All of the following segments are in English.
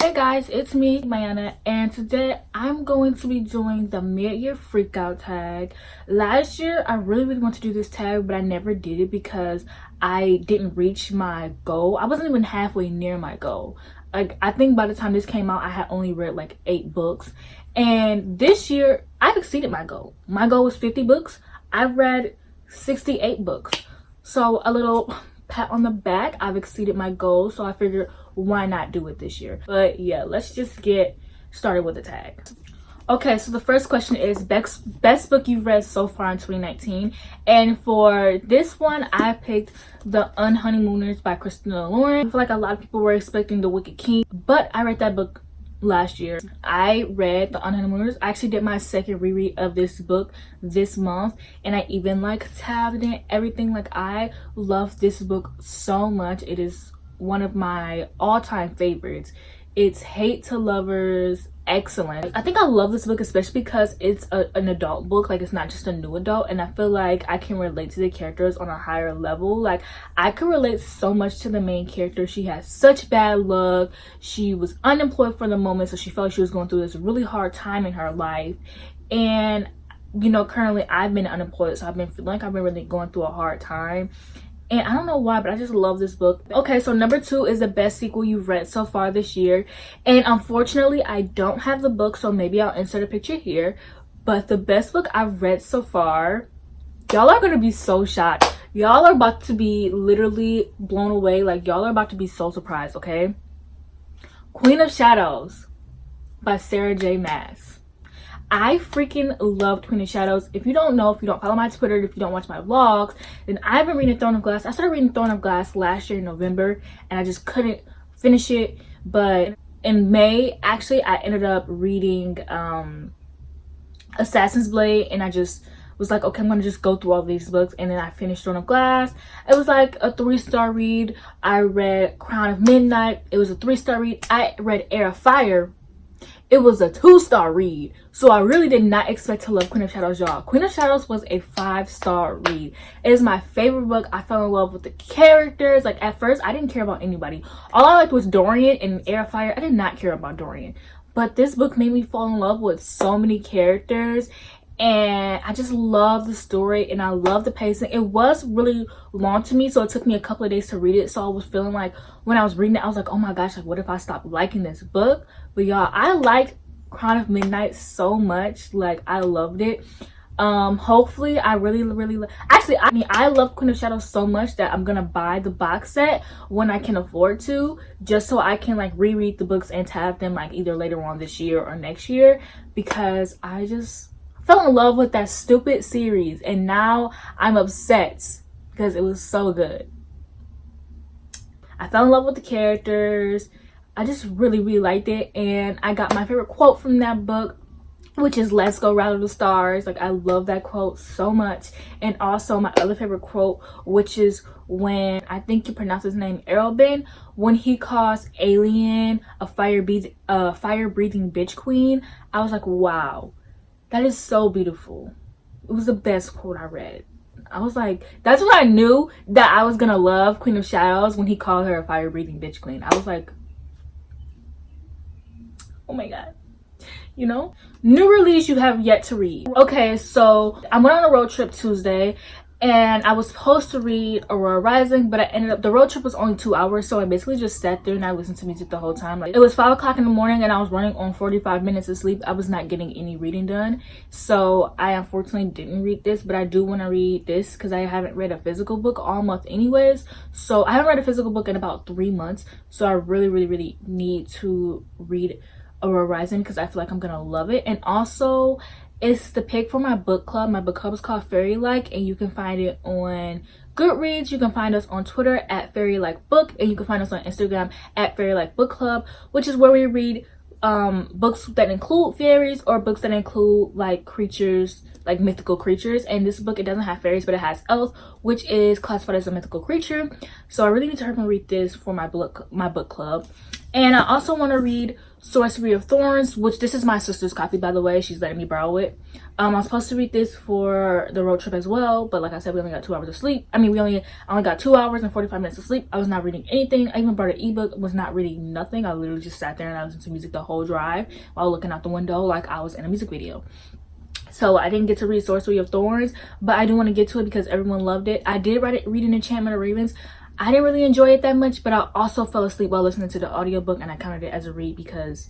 Hey guys, it's me, Mayana, and today I'm going to be doing the mid-year freakout tag. Last year, I really wanted to do this tag, but I never did it because I didn't reach my goal. I wasn't even halfway near my goal. Like, I think by the time this came out, I had only read like 8 books. And this year, I've exceeded my goal. My goal was 50 books. I've read 68 books. So a little pat on the back. I've exceeded my goal, so I figured why not do it this year. But yeah, let's just get started with the tag. Okay, so the first question is best book you've read so far in 2019, and for this one I picked The Unhoneymooners by Christina Lauren. I feel like a lot of people were expecting The Wicked King, but I read that book last year. I read The Unhoneymooners. I actually did my second reread of this book this month, and I even like tabbed it, everything. Like, I love this book so much. It is one of my all-time favorites. It's hate to lovers excellent. I think I love this book especially because it's an adult book. Like, it's not just a new adult, and I feel like I can relate to the characters on a higher level. Like, I can relate so much to the main character. She has such bad luck. She was unemployed for the moment, so she felt like she was going through this really hard time in her life. And you know, currently I've been unemployed, so I've been feeling like I've been really going through a hard time. And I don't know why, but I just love this book. Okay, so number 2 is the best sequel you've read so far this year. And unfortunately, I don't have the book, so maybe I'll insert a picture here. But the best book I've read so far, y'all are going to be so shocked. Y'all are about to be literally blown away. Like, y'all are about to be so surprised, okay? Queen of Shadows by Sarah J. Maas. I freaking loved Queen of Shadows. If you don't know, if you don't follow my Twitter, if you don't watch my vlogs, then I've been reading Throne of Glass. I started reading Throne of Glass last year in November, and I just couldn't finish it. But in May, actually, I ended up reading Assassin's Blade, and I just was like, okay, I'm gonna just go through all these books. And then I finished Throne of Glass. It was like a 3-star read. I read Crown of Midnight. It was a 3-star read. I read Heir of Fire. It was a 2-star read. So I really did not expect to love Queen of Shadows, y'all. Queen of Shadows was a 5-star read. It is my favorite book. I fell in love with the characters. Like, at first, I didn't care about anybody. All I liked was Dorian and Heir of Fire. I did not care about Dorian. But this book made me fall in love with so many characters. And I just love the story, and I love the pacing. It was really long to me, so it took me a couple of days to read it. So I was feeling like, when I was reading it, I was like, oh my gosh, like, what if I stopped liking this book? But y'all, I liked Crown of Midnight so much. Like, I loved it. Hopefully I I love Queen of Shadows so much that I'm gonna buy the box set when I can afford to, just so I can like reread the books and tab them like either later on this year or next year, because I just fell in love with that stupid series, and now I'm upset because it was so good. I fell in love with the characters. I just really liked it, and I got my favorite quote from that book, which is "Let's go rattle the stars." Like, I love that quote so much. And also my other favorite quote, which is when, I think you pronounce his name, Erlbin, when he calls Alien a fire-breathing bitch queen. I was like, wow. That is so beautiful. It was the best quote I read. I was like, that's when I knew that I was gonna love Queen of Shadows, when he called her a fire-breathing bitch queen. I was like, oh my god. You know? New release you have yet to read. Okay, so I went on a road trip Tuesday, and I was supposed to read Aurora Rising, but I ended up, the road trip was only 2 hours, so I basically just sat there and I listened to music the whole time. Like, it was 5 o'clock in the morning, and I was running on 45 minutes of sleep. I was not getting any reading done, so I unfortunately didn't read this, but I do want to read this because I haven't read a physical book all month anyways. So I haven't read a physical book in about 3 months, so I really need to read Aurora Rising because I feel like I'm gonna love it. And also, it's the pick for my book club. My book club is called Fairy Like, and you can find it on Goodreads. You can find us on Twitter at Fairy Like Book, and you can find us on Instagram at Fairy Like Book Club, which is where we read books that include fairies or books that include like creatures, like mythical creatures. And this book, it doesn't have fairies, but it has elves, which is classified as a mythical creature. So I really need to hurry and read this for my book club. And I also want to read Sorcery of Thorns, which this is my sister's copy, by the way. She's letting me borrow it. I was supposed to read this for the road trip as well, but like I said, we only got 2 hours of sleep. I mean, I only got 2 hours and 45 minutes of sleep. I was not reading anything. I even brought an ebook, was not reading nothing. I literally just sat there and I listened to music the whole drive while looking out the window like I was in a music video. So I didn't get to read Sorcery of Thorns, but I do want to get to it because everyone loved it. I did read an Enchantment of Ravens. I didn't really enjoy it that much, but I also fell asleep while listening to the audiobook, and I counted it as a read because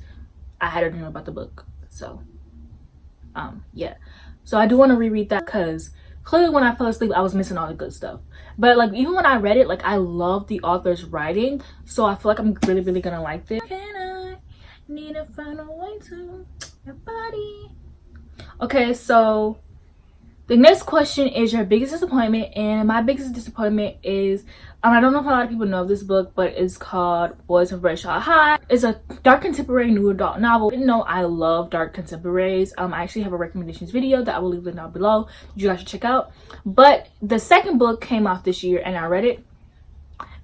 I had a dream about the book. So yeah, so I do want to reread that because clearly when I fell asleep I was missing all the good stuff. But like even when I read it, like I love the author's writing, so I feel like I'm really gonna like this. Can I need to find a way to your body? Okay, so the next question is your biggest disappointment, and my biggest disappointment is I don't know if a lot of people know this book, but it's called Boys of Bradshaw High. It's a dark contemporary new adult novel. You know, I love dark contemporaries. I actually have a recommendations video that I will leave linked down below you guys should check out. But the second book came out this year and I read it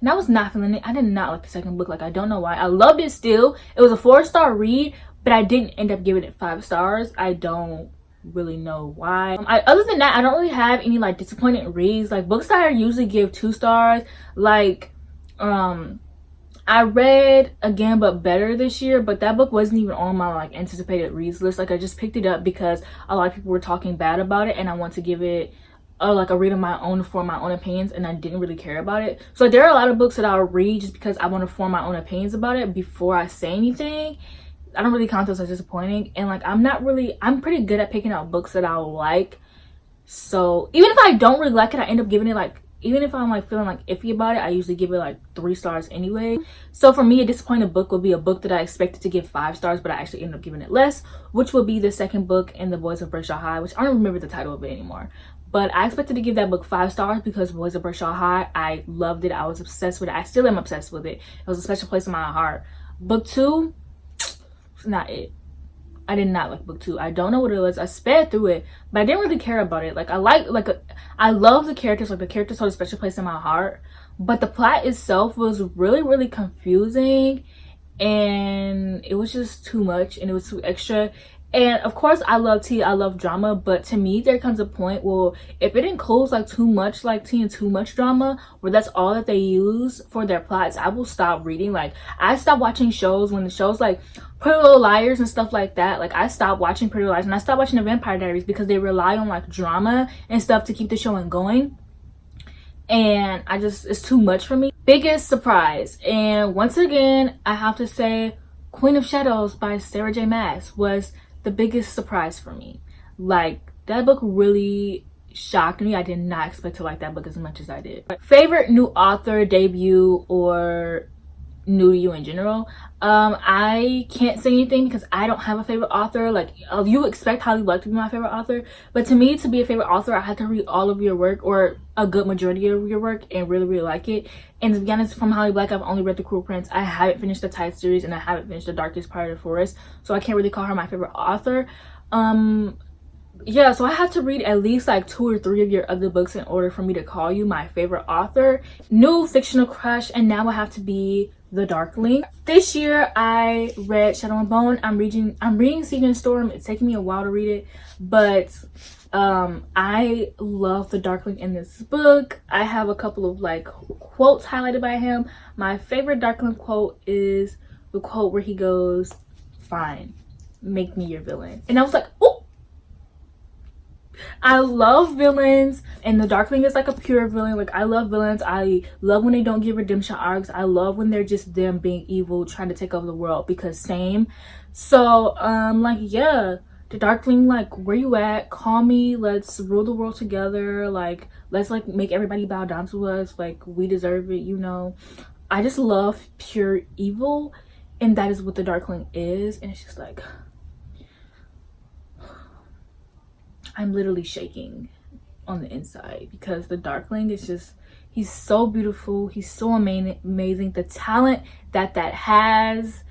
and I was not feeling it. I did not like the second book. Like, I don't know why. I loved it still. It was a 4-star read, but I didn't end up giving it 5 stars. I don't really know why. Other than that, I don't really have any like disappointing reads. Like books that I usually give 2 stars, like I read Again But Better this year, but that book wasn't even on my like anticipated reads list. Like I just picked it up because a lot of people were talking bad about it and I want to give it like a read of my own, form my own opinions, and I didn't really care about it. So like, there are a lot of books that I'll read just because I want to form my own opinions about it before I say anything. I don't really count those as disappointing, and like I'm pretty good at picking out books that I like. So even if I don't really like it, I end up giving it like, even if I'm like feeling like iffy about it, I usually give it like 3 stars anyway. So for me, a disappointed book would be a book that I expected to give 5 stars, but I actually ended up giving it less, which would be the second book in the Boys of Bradshaw High, which I don't remember the title of it anymore. But I expected to give that book 5 stars because Boys of Bradshaw High, I loved it. I was obsessed with it. I still am obsessed with it. It was a special place in my heart. Book 2, not it. I did not like book 2. I don't know what it was. I sped through it, but I didn't really care about it. Like I love the characters. Like the characters hold a special place in my heart, but the plot itself was really confusing, and it was just too much, and it was too extra. And of course I love tea, I love drama, but to me there comes a point where if it includes like too much like tea and too much drama, where that's all that they use for their plots, I will stop reading. Like I stopped watching shows when the shows like Pretty Little Liars and stuff like that. Like I stopped watching Pretty Little Liars and I stopped watching The Vampire Diaries because they rely on like drama and stuff to keep the show going, and it's too much for me. Biggest surprise, and once again I have to say Queen of Shadows by Sarah J Maas was the biggest surprise for me. Like that book really shocked me. I did not expect to like that book as much as I did. Favorite new author, debut, or new to you in general? I can't say anything because I don't have a favorite author. Like you expect Holly Black to be my favorite author, but to me, to be a favorite author, I had to read all of your work or a good majority of your work and really like it. And to be honest, from Holly Black, I've only read The Cruel Prince. I haven't finished the Tide series and I haven't finished The Darkest Part of the Forest, so I can't really call her my favorite author. Yeah, so I have to read at least like 2 or 3 of your other books in order for me to call you my favorite author. New fictional crush, and now I have to be The Darkling. This year I read Shadow and Bone. I'm reading Season Storm. It's taking me a while to read it, but I love The Darkling in this book. I have a couple of like quotes highlighted by him. My favorite Darkling quote is the quote where he goes, "Fine, make me your villain." And I was like, oh, I love villains, and the Darkling is like a pure villain. Like I love villains. I love when they don't get redemption arcs. I love when they're just them being evil, trying to take over the world, because same. So like yeah, the Darkling, like where you at? Call me. Let's rule the world together. Like let's like make everybody bow down to us. Like we deserve it, you know. I just love pure evil, and that is what the Darkling is. And it's just like I'm literally shaking on the inside because the Darkling is just, he's so beautiful. He's so amazing. The talent that has,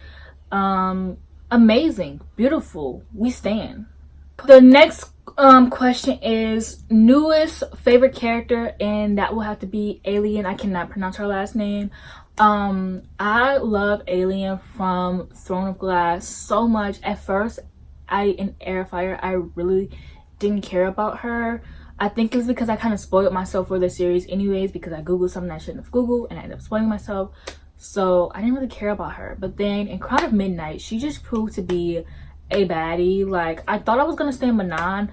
amazing, beautiful. We stand. The next Question is newest favorite character, and that will have to be Alien. I cannot pronounce her last name. I love Alien from Throne of Glass so much. At first, in Airfire, I really didn't care about her. I think it's because I kind of spoiled myself for the series anyways, because I googled something I shouldn't have googled and I ended up spoiling myself. So I didn't really care about her. But then in Crown of Midnight, she just proved to be a baddie. Like, I thought I was gonna stay Manon.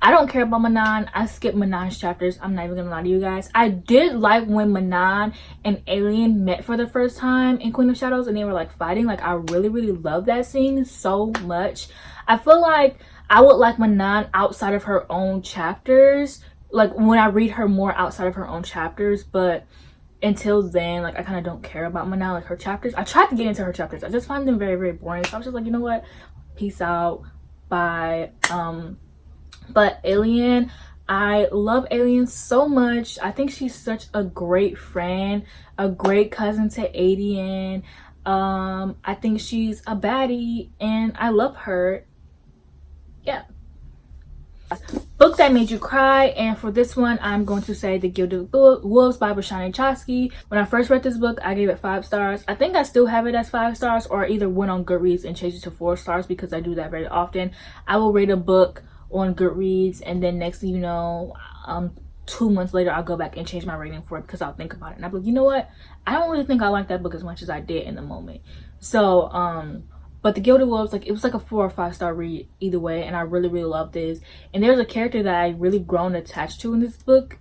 I don't care about Manon. I skipped Manon's chapters. I'm not even gonna lie to you guys. I did like when Manon and Alien met for the first time in Queen of Shadows and they were like fighting. Like, I really, really love that scene so much. I feel like I would like Manon outside of her own chapters. Like, when I read her more outside of her own chapters, but until then, like, I kind of don't care about Manon. Like, her chapters, I tried to get into her chapters. I just find them very, very boring. So I was just like, you know what? Peace out. Bye. But Alien, I love Alien so much. I think she's such a great friend, a great cousin to Adian. I think she's a baddie and I love her. Yeah. Book that made you cry, and for this one I'm going to say The Gilded Wolves by Rashani Chosky. When I first read this book, I gave it 5 stars. I think I still have it as 5 stars, or either went on Goodreads and changed it to 4 stars because I do that very often. I will rate a book on Goodreads and then next thing you know, 2 months later I'll go back and change my rating for it because I'll think about it and I'll be like, you know what, I don't really think I like that book as much as I did in the moment. So but The Gilded Wolves, like, it was like a 4 or 5 star read either way, and I really, really love this. And there's a character that I really grown attached to in this book.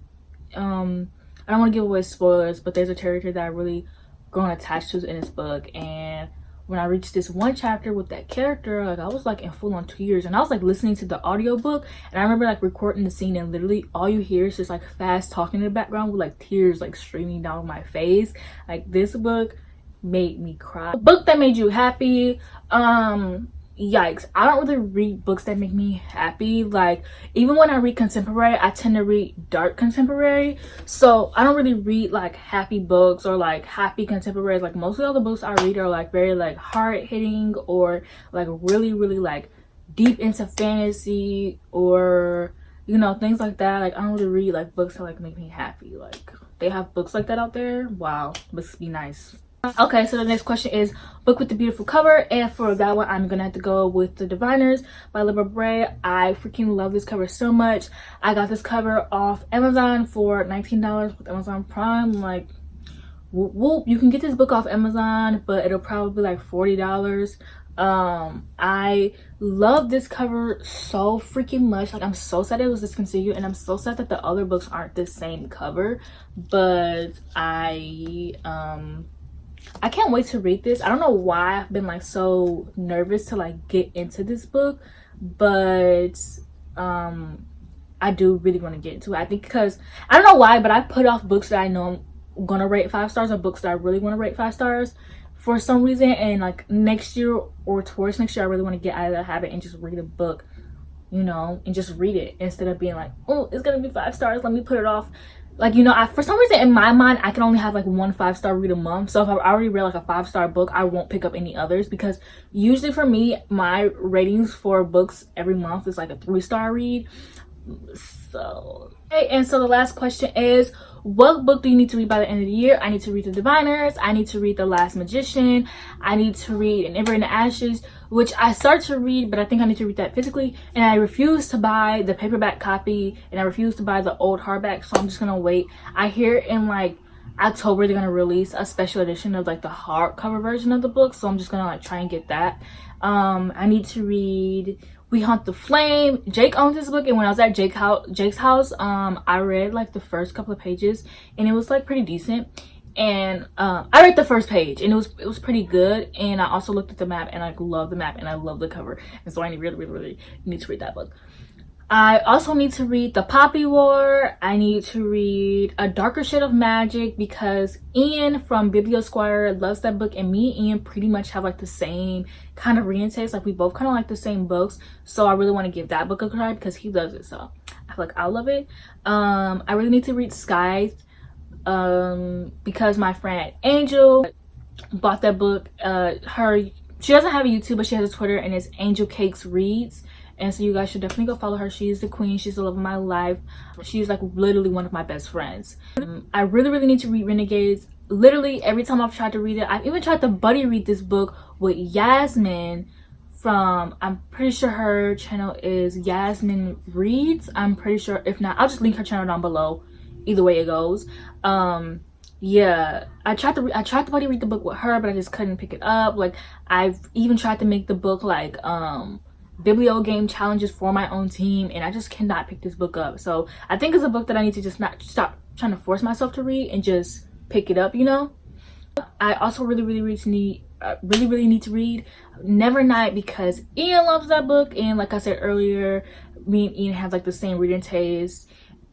I don't want to give away spoilers, but there's a character that I really grown attached to in this book. And when I reached this one chapter with that character, like, I was like in full on tears, and I was like listening to the audiobook, and I remember like recording the scene and literally all you hear is just like fast talking in the background with like tears like streaming down my face. Like, this book made me cry. A book that made you happy, yikes, I don't really read books that make me happy. Like, even when I read contemporary, I tend to read dark contemporary, so I don't really read like happy books or like happy contemporaries. Like, mostly all the books I read are like very like hard-hitting or like really, really like deep into fantasy or, you know, things like that. Like, I don't really read like books that like make me happy. Like, they have books like that out there. Wow, must be nice. Okay, so the next question is book with the beautiful cover, and for that one I'm gonna have to go with The Diviners by Libra Bray. I freaking love this cover so much. I got this cover off Amazon for $19 with Amazon Prime. Like, whoop whoop, you can get this book off Amazon, but it'll probably be like $40. I love this cover so freaking much. Like, I'm so sad it was discontinued, and I'm so sad that the other books aren't the same cover, but I can't wait to read this. I don't know why I've been like so nervous to like get into this book, but I do really want to get into it. I think because I don't know why, but I put off books that I know I'm gonna rate 5 stars or books that I really want to rate 5 stars for some reason, and like next year or towards next year I really want to get out of that habit and just read a book, you know, and just read it instead of being like, oh, it's gonna be 5 stars, let me put it off. Like, you know, for some reason in my mind I can only have like 1 5-star read a month. So if I've already read like a 5-star book, I won't pick up any others, because usually for me my ratings for books every month is like a 3-star read. So okay, and so the last question is, what book do you need to read by the end of the year? I need to read The Diviners, I need to read The Last Magician, I need to read An Ember in the Ashes, which I started to read, but I think I need to read that physically, and I refuse to buy the paperback copy, and I refuse to buy the old hardback, so I'm just gonna wait. I hear in like October they're gonna release a special edition of like the hardcover version of the book, so I'm just gonna like try and get that. I need to read We Hunt the Flame. Jake owns this book, and when I was at Jake's house, I read like the first couple of pages, and it was like pretty decent. And I read the first page, and it was pretty good. And I also looked at the map, and I love the map, and I love the cover, and so I really need to read that book. I also need to read The Poppy War. I need to read A Darker Shade of Magic, because Ian from Bibliosquire loves that book, and me and Ian pretty much have like the same kind of reading taste. Like, we both kind of like the same books, so I really want to give that book a try because he loves it, so I feel like I'll love it. I really need to read Scythe, because my friend Angel bought that book. She doesn't have a YouTube, but she has a Twitter, and it's Angel Cakes Reads, And so you guys should definitely go follow her. She's the queen. She's the love of my life. She's like literally one of my best friends. I really need to read Renegades. Literally every time I've tried to read it, I've even tried to buddy read this book with Yasmin from, I'm pretty sure her channel is Yasmin Reads. I'm pretty sure. If not, I'll just link her channel down below. Either way it goes. Yeah, I tried to buddy read the book with her, but I just couldn't pick it up. Like, I've even tried to make the book like biblio game challenges for my own team, and I just cannot pick this book up. So I think it's a book that I need to just not stop trying to force myself to read and just pick it up, you know. I also really need to read Nevernight, because Ian loves that book, and like I said earlier, me and Ian have like the same reading taste.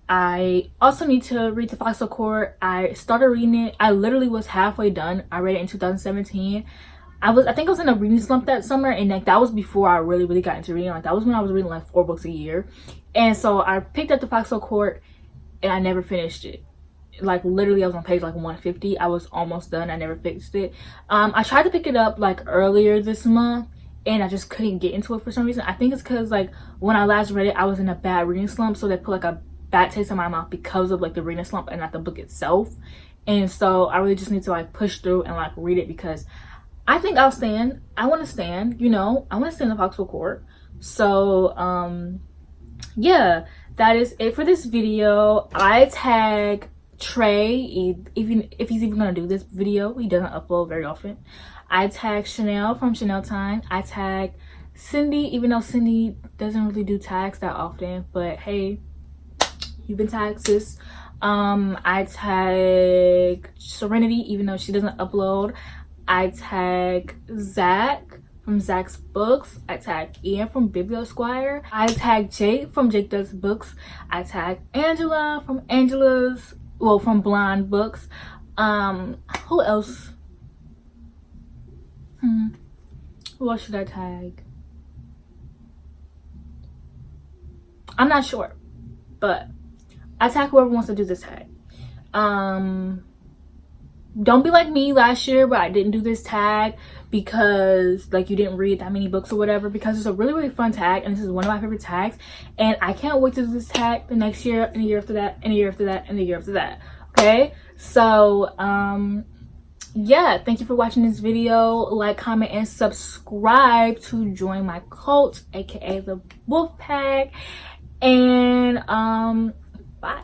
I also need to read The Foxhole Court. I started reading it. I literally was halfway done. I read it in 2017. I think I was in a reading slump that summer, and like that was before I really got into reading. Like that was when I was reading like 4 books a year. And so I picked up The Foxhole Court and I never finished it. Like literally I was on page like 150. I was almost done. I never fixed it. I tried to pick it up like earlier this month, and I just couldn't get into it for some reason. I think it's because like when I last read it, I was in a bad reading slump, so they put like a bad taste in my mouth because of like the reading slump and not the book itself. And so I really just need to like push through and like read it, because I think I'll stand. I want to stand, you know. I want to stand The Foxhole Court. So yeah, that is it for this video. I tag Trey, even if he's even gonna do this video. He doesn't upload very often. I tag Chanel from Chanel Time. I tag Cindy, even though Cindy doesn't really do tags that often, but hey, you've been tagged, sis. I tag Serenity, even though she doesn't upload. I tag Zach from Zach's Books. I tag Ian from Biblio Squire. I tag Jake from Jake Does Books. I tag Angela from from Blonde Books. Who else? Who else should I tag? I'm not sure, but I tag whoever wants to do this tag. Don't be like me last year, but I didn't do this tag because like you didn't read that many books or whatever, because it's a really fun tag, and this is one of my favorite tags, and I can't wait to do this tag the next year, and the year after that, and the year after that, and the year after that. Okay, so yeah, thank you for watching this video. Like, comment, and subscribe to join my cult, aka the Wolf Pack. And bye.